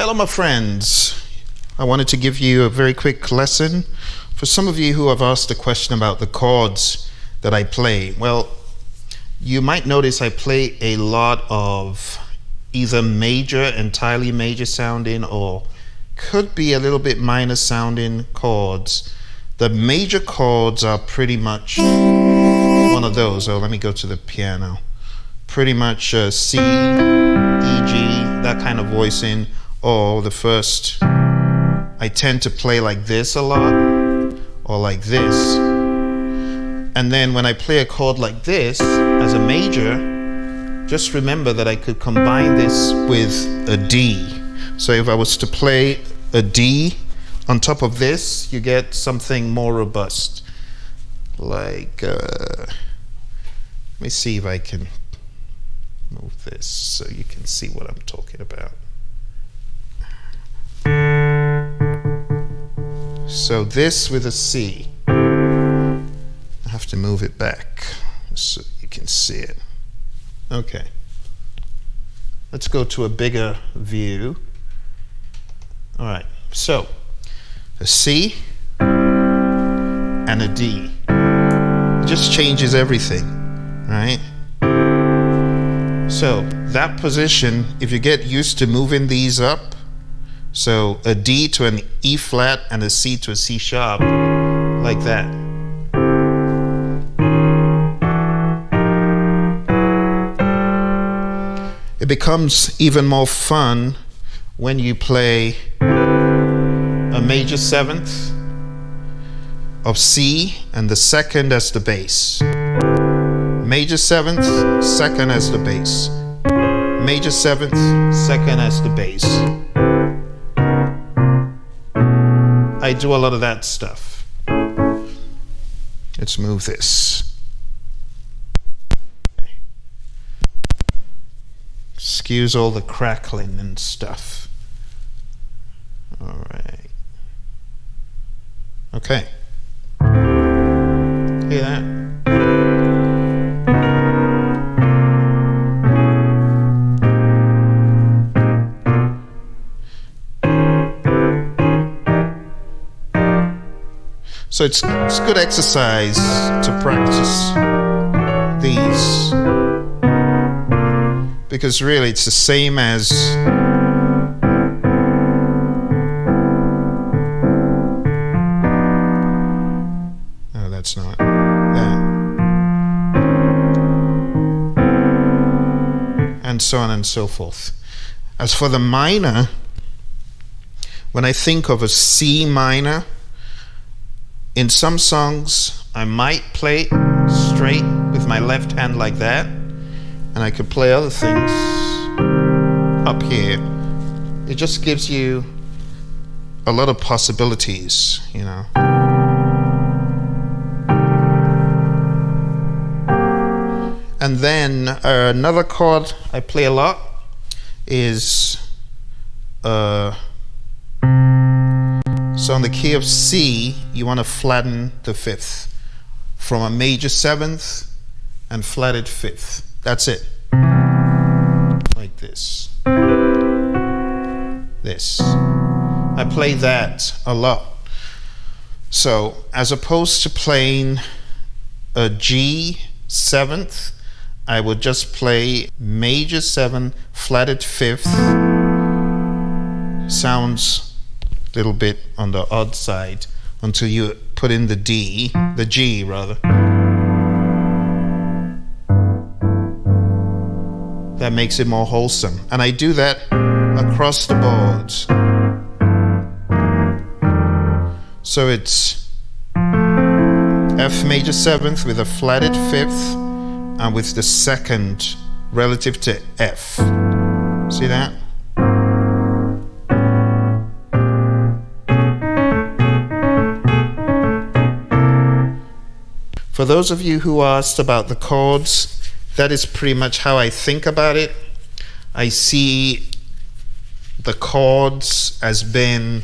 Hello my friends, I wanted to give you a very quick lesson for some of you who have asked a question about the chords that I play. Well, you might notice I play a lot of either major, entirely major sounding, or could be a little bit minor sounding chords. The major chords are pretty much one of those. Oh, let me go to the piano. Pretty much C, E, G, that kind of voicing. Or the first, I tend to play like this a lot, or like this. And then when I play a chord like this as a major, just remember that I could combine this with a D. So if I was to play a D on top of this, you get something more robust. Like, let me see if I can move this so you can see what I'm talking about. So this with a C, I have to move it back so you can see it. Okay, let's go to a bigger view. All right, so a C and a D. It just changes everything, right? So that position, if you get used to moving these up, so a D to an E flat and a C to a C sharp, like that. It becomes even more fun when you play a major seventh of C and the second as the bass. Major seventh, second as the bass. Major seventh, second as the bass. I do a lot of that stuff. Let's move this. Okay. Excuse all the crackling and stuff. All right. Okay. Hear that? So it's good exercise to practice these, because really it's the same as no, that's not that, and so on and so forth. As for the minor, when I think of a C minor, in some songs, I might play straight with my left hand like that, and I could play other things up here. It just gives you a lot of possibilities, you know. And then another chord I play a lot is so on the key of C, you want to flatten the fifth from a major seventh and flatted fifth. That's it. Like this. This. I play that a lot. So as opposed to playing a G seventh, I would just play major seven, flatted fifth. Sounds little bit on the odd side until you put in the D, the G rather. That makes it more wholesome. And I do that across the board. So it's F major seventh with a flatted fifth and with the second relative to F. See that? For those of you who asked about the chords, that is pretty much how I think about it. I see the chords as being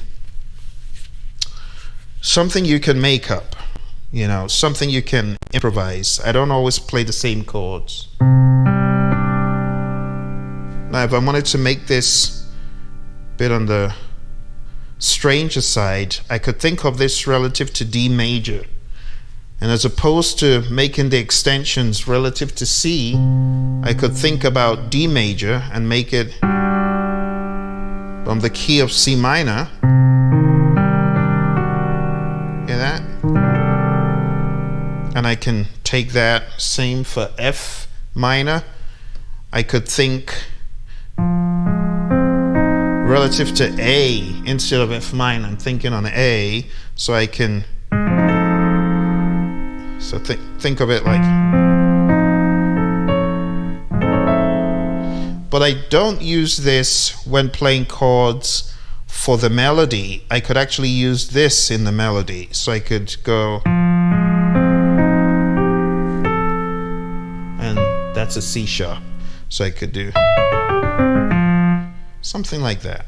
something you can make up, you know, something you can improvise. I don't always play the same chords. Now, if I wanted to make this bit on the stranger side, I could think of this relative to D major. And as opposed to making the extensions relative to C, I could think about D major and make it from the key of C minor. Hear that? And I can take that same for F minor. I could think relative to A instead of F minor. I'm thinking on A, so I can think of it like. But I don't use this when playing chords for the melody. I could actually use this in the melody. So I could go, and that's a C sharp. So I could do something like that.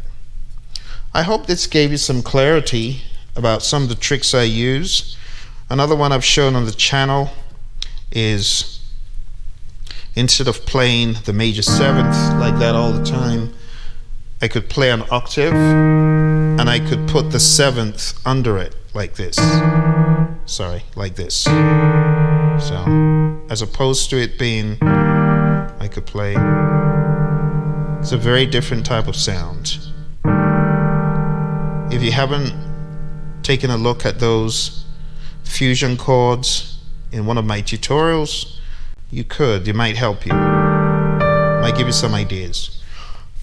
I hope this gave you some clarity about some of the tricks I use. Another one I've shown on the channel is, instead of playing the major seventh like that all the time, I could play an octave and I could put the seventh under it like this. Sorry, like this. So, as opposed to it being, I could play, it's a very different type of sound. If you haven't taken a look at those fusion chords in one of my tutorials, you could. It might help you. Might give you some ideas.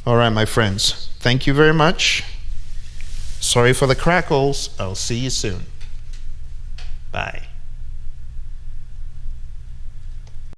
All right, my friends. Thank you very much. Sorry for the crackles. I'll see you soon. Bye.